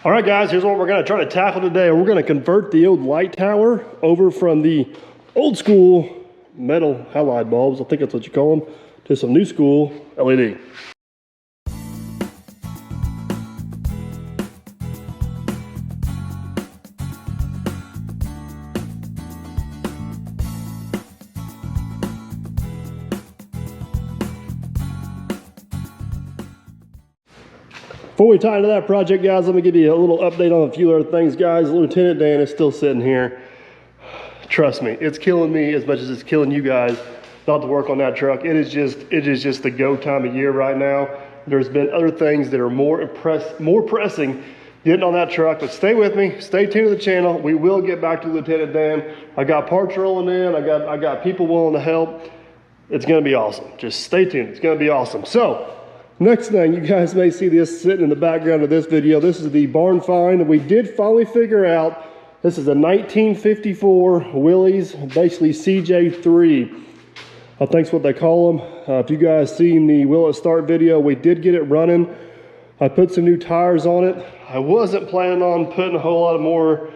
All right, guys, here's what we're going to try to tackle today. We're going to convert the old light tower over from the old school metal halide bulbs, I think that's what you call them, to some new school LED. Before we tie into that project, guys, let me give you a little update on a few other things, guys. Lieutenant Dan is still sitting here. Trust me, it's killing me as much as it's killing you guys not to work on that truck. It is just the go time of year right now. There's been other things that are more pressing getting on that truck, but stay with me, stay tuned to the channel. We will get back to Lieutenant Dan. I got parts rolling in, I got people willing to help. It's gonna be awesome. Just stay tuned, it's gonna be awesome. So, next thing, you guys may see this sitting in the background of this video. This is the barn find. We did finally figure out this is a 1954 Willys, basically CJ3. I think's what they call them. If you guys seen the Will It Start video, we did get it running. I put some new tires on it. I wasn't planning on putting a whole lot of more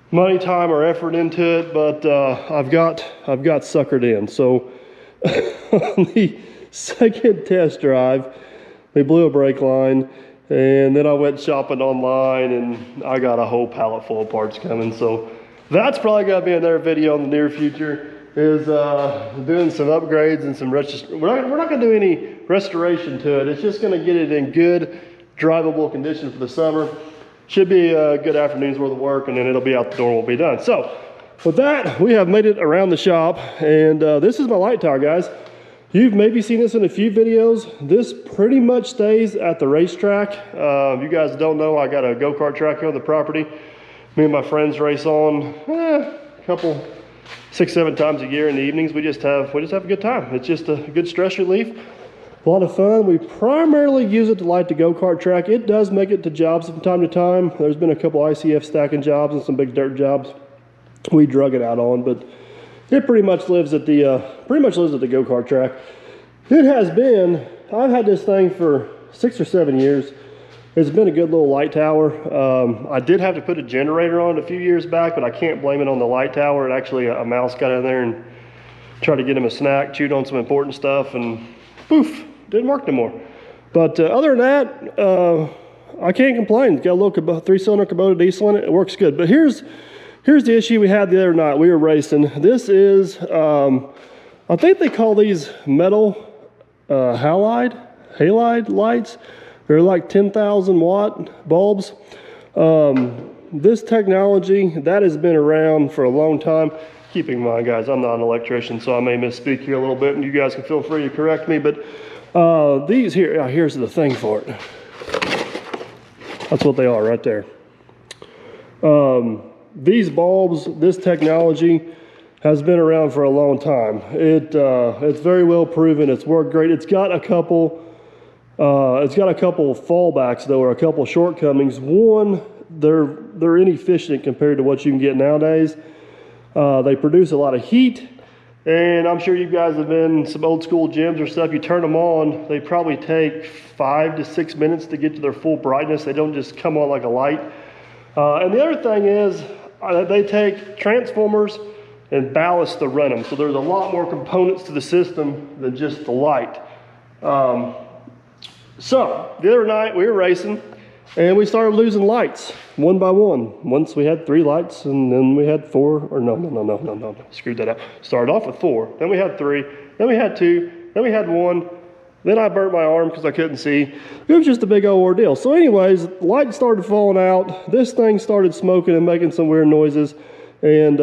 money, time, or effort into it, but I've got suckered in. So on the second test drive, they blew a brake line, and then I went shopping online, and I got a whole pallet full of parts coming. So that's probably gonna be another video in the near future, is doing some upgrades and some we're not gonna do any restoration to it. It's just gonna get it in good, drivable condition for the summer. Should be a good afternoon's worth of work, and then it'll be out the door and we'll be done. So with that, we have made it around the shop, and this is my light tower, guys. You've maybe seen this in a few videos. This pretty much stays at the racetrack. If you guys don't know, I got a go-kart track here on the property. Me and my friends race on a couple, 6-7 times a year in the evenings. We just have a good time. It's just a good stress relief. A lot of fun. We primarily use it to light the go-kart track. It does make it to jobs from time to time. There's been a couple ICF stacking jobs and some big dirt jobs we drug it out on, but it pretty much lives at the go-kart track. It has been, I've had this thing for 6 or 7 years. It's been a good little light tower. I did have to put a generator on it a few years back, but I can't blame it on the light tower. It actually, a mouse got in there and tried to get him a snack, chewed on some important stuff, and poof, didn't work no more. But other than that, I can't complain. It's got a little 3-cylinder Kubota diesel in it. It works good. But here's the issue we had the other night. We were racing. This is, I think they call these metal halide lights. They're like 10,000 watt bulbs. This technology, that has been around for a long time. Keep in mind, guys, I'm not an electrician, so I may misspeak here a little bit, and you guys can feel free to correct me, but these here, here's the thing for it. That's what they are right there. These bulbs, this technology has been around for a long time. It's very well proven. It's worked great. It's got a couple fallbacks though, or a couple shortcomings. One, they're inefficient compared to what you can get nowadays. They produce a lot of heat, and I'm sure you guys have been in some old school gyms or stuff. You turn them on, they probably take 5 to 6 minutes to get to their full brightness. They don't just come on like a light. And the other thing is, they take transformers and ballast to run them. So there's a lot more components to the system than just the light. So the other night we were racing and we started losing lights one by one. Once we had 3 lights, and then we had 4, or no, screwed that up. Started off with 4, then we had 3, then we had 2, then we had 1. Then I burnt my arm because I couldn't see. It was just a big old ordeal. So anyways, lights started falling out. This thing started smoking and making some weird noises. And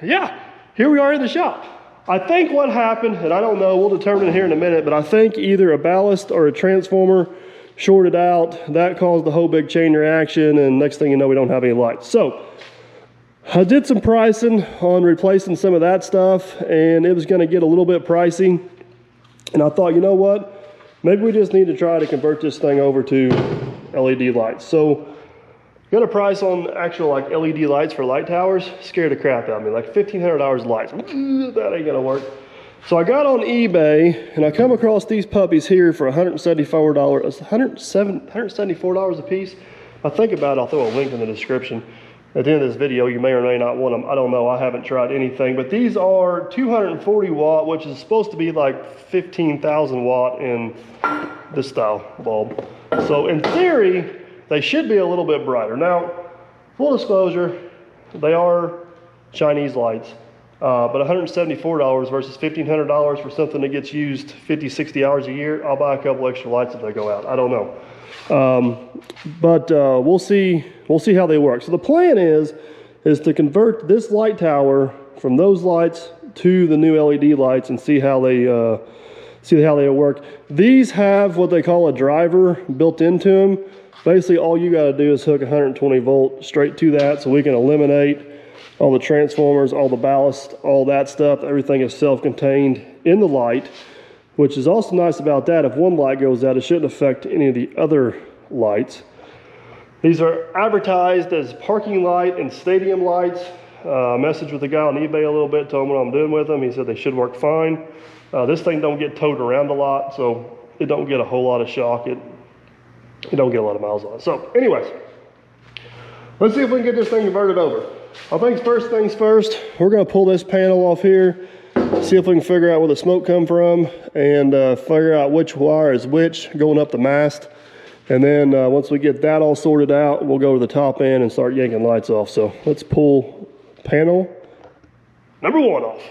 yeah, here we are in the shop. I think what happened, and I don't know, we'll determine it here in a minute, but I think either a ballast or a transformer shorted out. That caused the whole big chain reaction, and next thing you know, we don't have any lights. So I did some pricing on replacing some of that stuff, and it was gonna get a little bit pricey. And I thought, you know what? Maybe we just need to try to convert this thing over to LED lights. So got a price on actual like LED lights for light towers. Scared the crap out of me, like $1,500 lights. That ain't gonna work. So I got on eBay and I come across these puppies here for $174 a piece. I think about it, I'll throw a link in the description. At the end of this video, you may or may not want them. I don't know, I haven't tried anything. But these are 240 watt, which is supposed to be like 15,000 watt in this style bulb. So in theory, they should be a little bit brighter. Now, full disclosure, they are Chinese lights. But $174 versus $1,500 for something that gets used 50, 60 hours a year, I'll buy a couple extra lights if they go out. I don't know. But we'll see how they work. So the plan is to convert this light tower from those lights to the new LED lights and see how they work. These have what they call a driver built into them. Basically, all you got to do is hook 120 volt straight to that, so we can eliminate all the transformers, all the ballast, all that stuff. Everything is self-contained in the light, which is also nice about that. If one light goes out, it shouldn't affect any of the other lights. These are advertised as parking light and stadium lights. I messaged with the guy on eBay a little bit, told him what I'm doing with them. He said they should work fine. This thing don't get towed around a lot, so it don't get a whole lot of shock. It don't get a lot of miles on it. So anyways, let's see if we can get this thing converted over. I think first things first, we're going to pull this panel off here, see if we can figure out where the smoke come from, and figure out which wire is which going up the mast. And then once we get that all sorted out, we'll go to the top end and start yanking lights off. So let's pull panel number 1 off.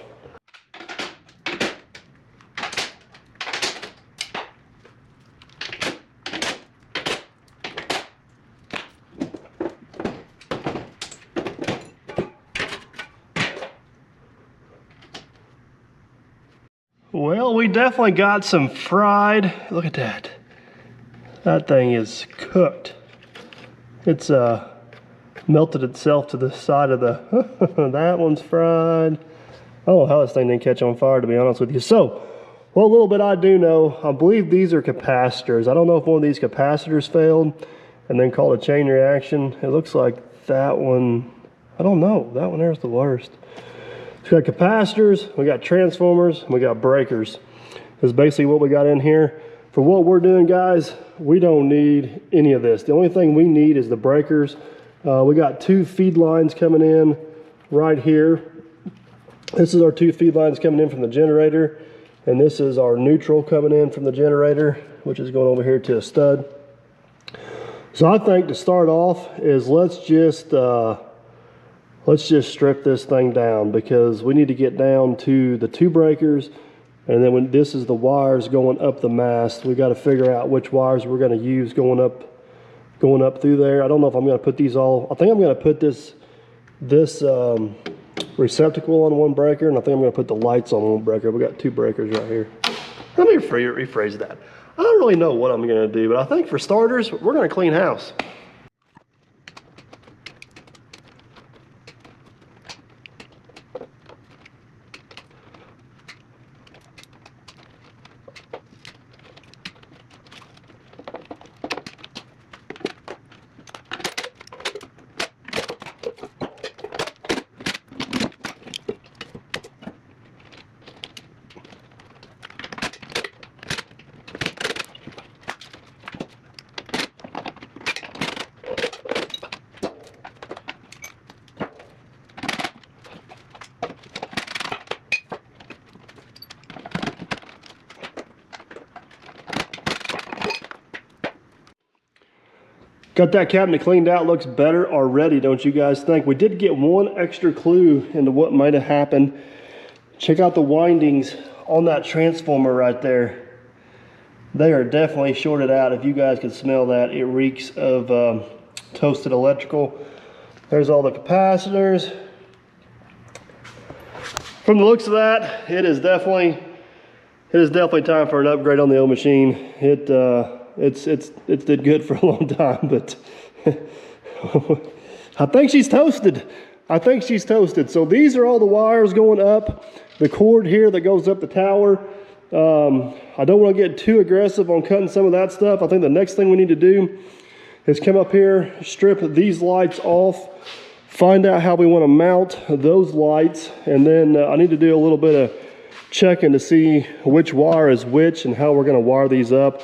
Well, we definitely got some fried. Look at that. That thing is cooked. It's melted itself to the side of the, that one's fried. I don't know how this thing didn't catch on fire, to be honest with you. So, well, a little bit I do know, I believe these are capacitors. I don't know if one of these capacitors failed and then called a chain reaction. It looks like that one, I don't know, that one there's the worst. So we got capacitors, we got transformers, and we got breakers. That's basically what we got in here. For what we're doing, guys, we don't need any of this. The only thing we need is the breakers. We got 2 feed lines coming in right here. This is our 2 feed lines coming in from the generator, and this is our neutral coming in from the generator, which is going over here to a stud. So I think to start off is let's just strip this thing down, because we need to get down to the 2 breakers, and then when this is the wires going up the mast, we got to figure out which wires we're going to use going up through there. I don't know if I'm going to put these all. I think I'm going to put this receptacle on one breaker, and I think I'm going to put the lights on one breaker. We got 2 breakers right here. Let me rephrase that. I don't really know what I'm going to do, but I think for starters, we're going to clean house. Got that cabinet cleaned out, looks better already, don't you guys think? We did get one extra clue into what might have happened. Check out the windings on that transformer right there. They are definitely shorted out. If you guys could smell that, it reeks of toasted electrical. There's all the capacitors. From the looks of that, it is definitely time for an upgrade on the old machine. It's did good for a long time, but I think she's toasted. So these are all the wires going up. The cord here that goes up the tower. I don't want to get too aggressive on cutting some of that stuff. I think the next thing we need to do is come up here, strip these lights off, find out how we want to mount those lights, and then I need to do a little bit of checking to see which wire is which and how we're going to wire these up.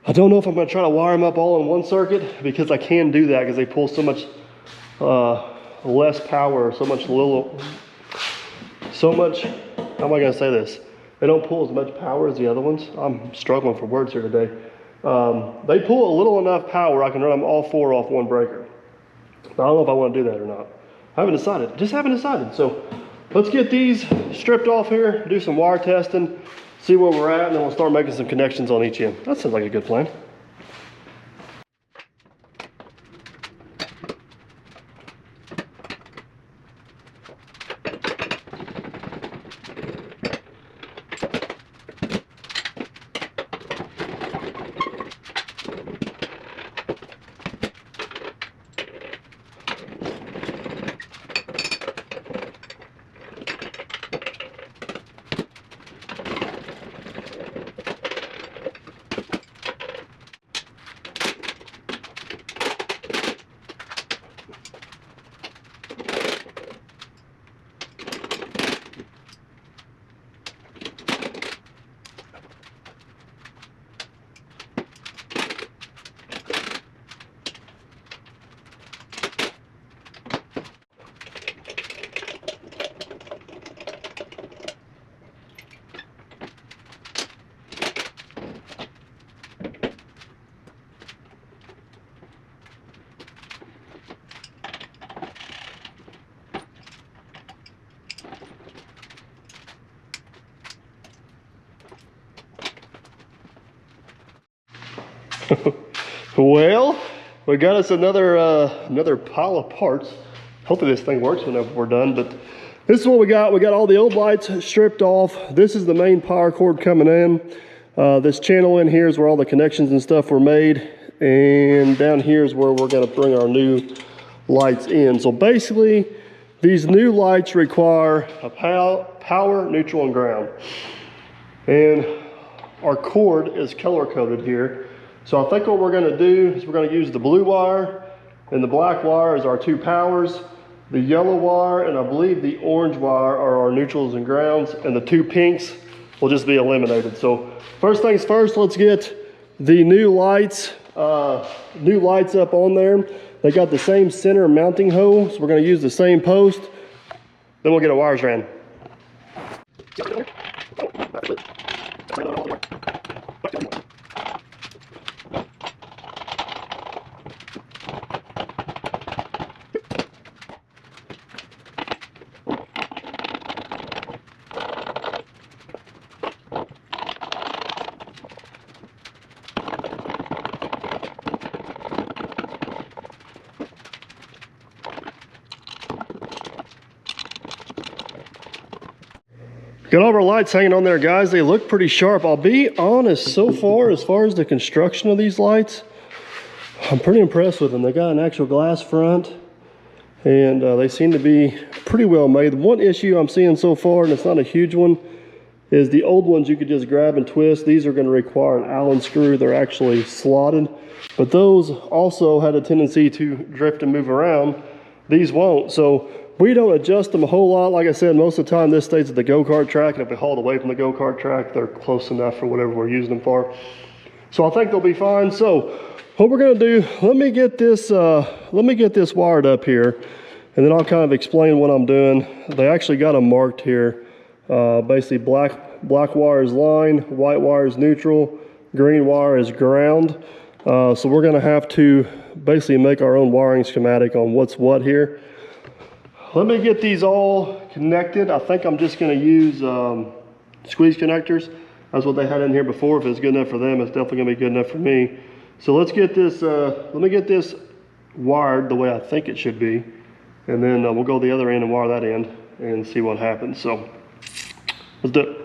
I don't know if I'm going to try to wire them up all in one circuit, because I can do that because they pull so much less power, how am I going to say this? They don't pull as much power as the other ones. I'm struggling for words here today. They pull a little enough power I can run them all 4 off one breaker. I don't know if I want to do that or not. I haven't decided. Just haven't decided. So let's get these stripped off here, do some wire testing, see where we're at, and then we'll start making some connections on each end. That sounds like a good plan. Well, we got us another pile of parts. Hopefully this thing works whenever we're done, but this is what we got. We got all the old lights stripped off. This is the main power cord coming in. This channel in here is where all the connections and stuff were made, and down here is where we're going to bring our new lights in. So basically, these new lights require a power, neutral, and ground. And our cord is color coded here. So I think what we're going to do is we're going to use the blue wire and the black wire as our 2 powers. The yellow wire and I believe the orange wire are our neutrals and grounds, and the 2 pinks will just be eliminated. So first things first, let's get the new lights up on there. They got the same center mounting hole, so we're going to use the same post. Then we'll get our wires ran. Got all of our lights hanging on there, guys. They look pretty sharp. I'll be honest, so far as the construction of these lights, I'm pretty impressed with them. They got an actual glass front, and they seem to be pretty well made. The one issue I'm seeing so far, and it's not a huge one, is the old ones you could just grab and twist. These are going to require an Allen screw. They're actually slotted, but those also had a tendency to drift and move around. These won't. So we don't adjust them a whole lot. Like I said, most of the time this stays at the go-kart track, and if we haul it away from the go-kart track, they're close enough for whatever we're using them for. So I think they'll be fine. So what we're going to do, let me get this wired up here, and then I'll kind of explain what I'm doing. They actually got them marked here. Basically black wire is line, white wire is neutral, green wire is ground. So we're going to have to basically make our own wiring schematic on what's what here. Let me get these all connected. I think I'm just going to use squeeze connectors. That's what they had in here before. If it's good enough for them, it's definitely going to be good enough for me. So let's get this, let me get this wired the way I think it should be. And then we'll go the other end and wire that end and see what happens. So let's do it.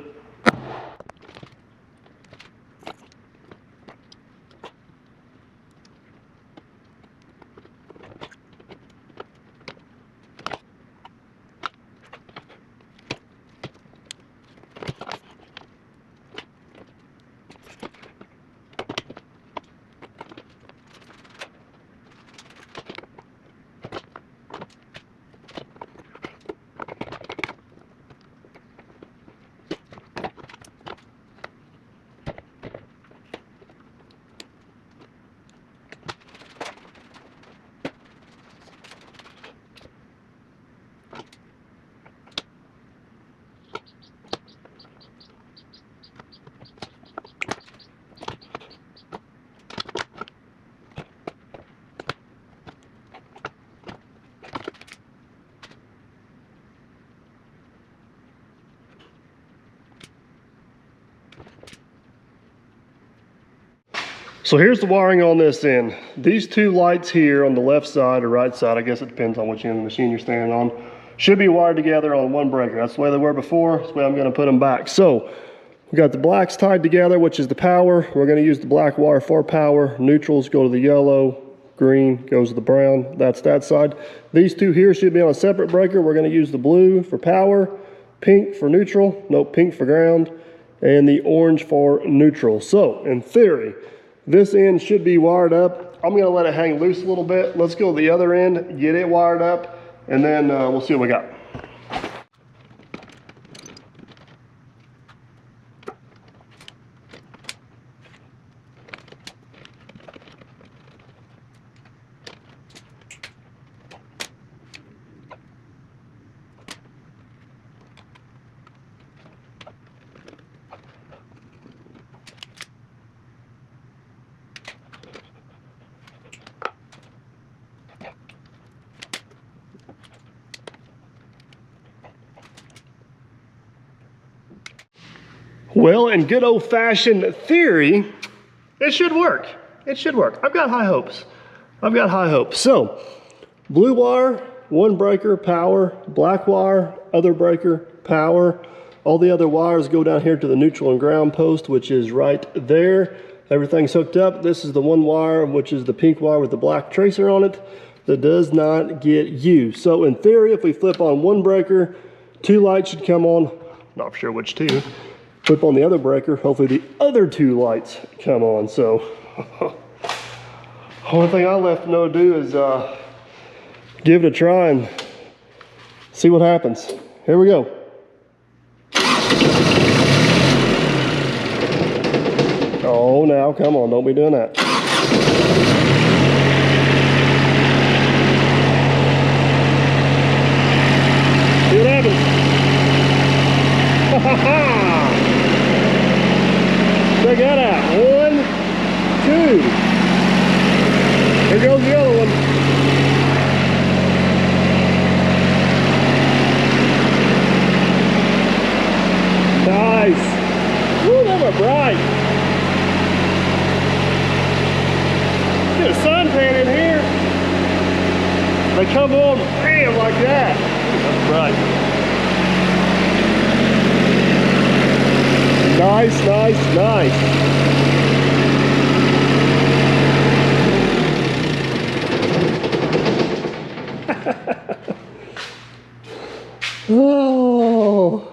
So here's the wiring on this end. These two lights here on the left side or right side, I guess it depends on which end of the machine you're standing on, should be wired together on one breaker. That's the way they were before. That's the way I'm gonna put them back. So we got the blacks tied together, which is the power. We're gonna use the black wire for power. Neutrals go to the yellow, green goes to the brown. That's that side. These two here should be on a separate breaker. We're gonna use the blue for power, pink for neutral, nope, pink for ground, and the orange for neutral. So in theory, this end should be wired up. I'm gonna let it hang loose a little bit. Let's go to the other end, get it wired up, and then we'll see what we got. Well, in good old-fashioned theory, it should work. It should work. I've got high hopes. I've got high hopes. So, blue wire, one breaker, power. Black wire, other breaker, power. All the other wires go down here to the neutral and ground post, which is right there. Everything's hooked up. This is the one wire, which is the pink wire with the black tracer on it, that does not get used. So, in theory, if we flip on one breaker, two lights should come on. Not sure which two. Flip on the other breaker, hopefully the other two lights come on. So, only thing I left to know to do is give it a try and see what happens. Here we go. Oh, now, come on, don't be doing that. See what happens. Ha ha! Check that out. 1, 2. Here goes the other one. Nice. Woo, they were bright. Get a suntan in here. They come on, bam, like that. That's bright. Nice, nice, nice. Oh,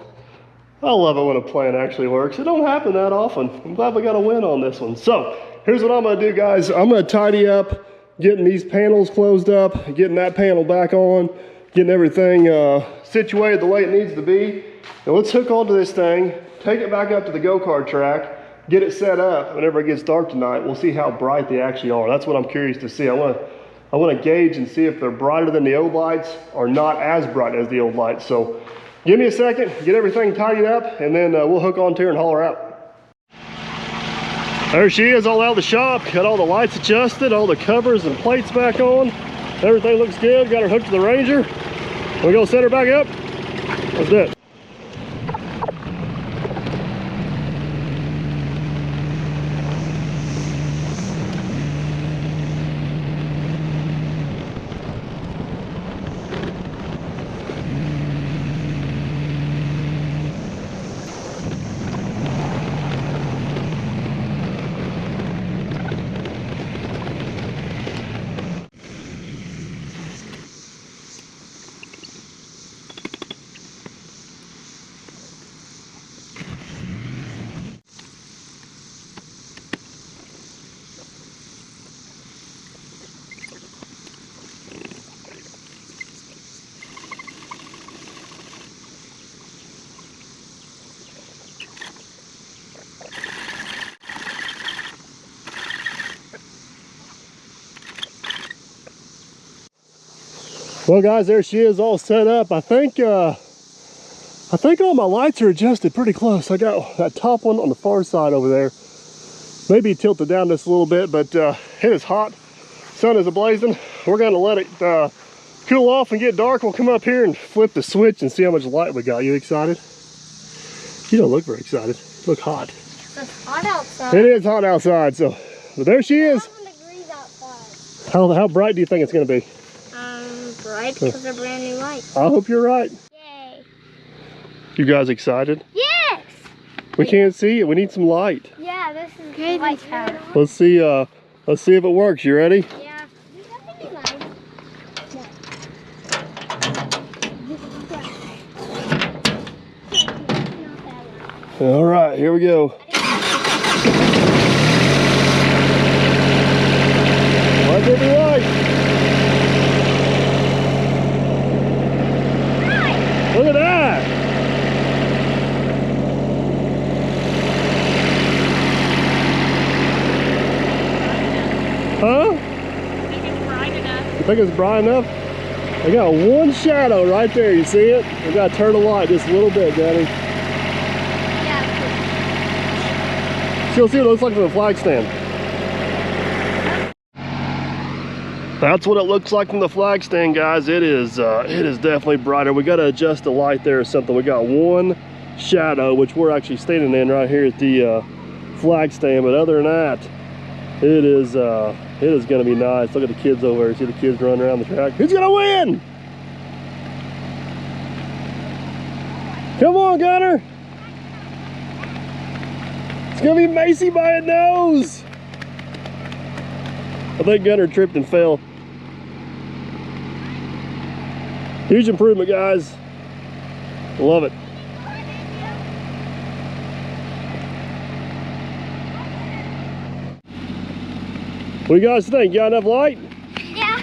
I love it when a plan actually works. It don't happen that often. I'm glad we got a win on this one. So here's what I'm gonna do, guys. I'm gonna tidy up, getting these panels closed up, getting that panel back on, getting everything situated the way it needs to be. And let's hook onto this thing, take it back up to the go-kart track, get it set up. Whenever it gets dark tonight, we'll see how bright they actually are. That's what I'm curious to see. I want to gauge and see if they're brighter than the old lights or not as bright as the old lights. So give me a second, get everything tidied up, and then we'll hook on to her and haul her out. There she is, all out of the shop. Got all the lights adjusted, all the covers and plates back on. Everything looks good. Got her hooked to the Ranger. We're gonna set her back up. Let's do it. Well, guys, there she is, all set up. I think all my lights are adjusted pretty close. I got that top one on the far side over there. Maybe tilted down just a little bit, but it is hot. Sun is a-blazing. We're gonna let it cool off and get dark. We'll come up here and flip the switch and see how much light we got. You excited? You don't look very excited. You look hot. It's hot outside. It is hot outside, so But there she is. 1,000 degrees outside. How bright do you think it's going to be? Bright because they're brand new lights. I hope you're right. Yay. You guys excited? Yes. We can't see it. We need some light. Yeah, this is the light tower. Let's see. Let's see if it works. You ready? Yeah. All right, here we go. Light, baby, light. Look at that. Huh? You think it's bright enough? I got one shadow right there. You see it? We got to turn the light just a little bit, Daddy. You'll see what it looks like from the flag stand. That's what it looks like from the flag stand, guys. It is definitely brighter. We got to adjust the light there or something. We got one shadow, which we're actually standing in right here at the flag stand. But other than that, it is going to be nice. Look at the kids over there. See the kids running around the track. Who's going to win? Come on, Gunner. It's gonna be Macy by a nose. I think Gunner tripped and fell. Huge improvement, guys. Love it. What do you guys think? Got enough light? Yeah.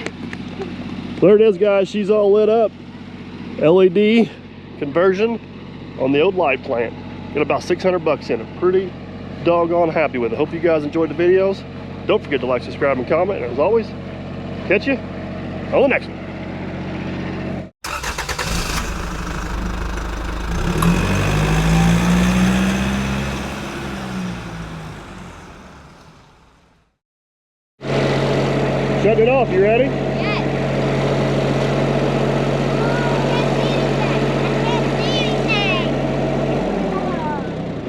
There it is, guys. She's all lit up. LED conversion on the old light plant. Got about 600 bucks in it. Pretty doggone happy with it. Hope you guys enjoyed the videos. Don't forget to like, subscribe, and comment. And as always, catch you on the next one. Shut it off. You ready? Yes. I can't see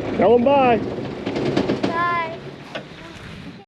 anything. Tell them bye.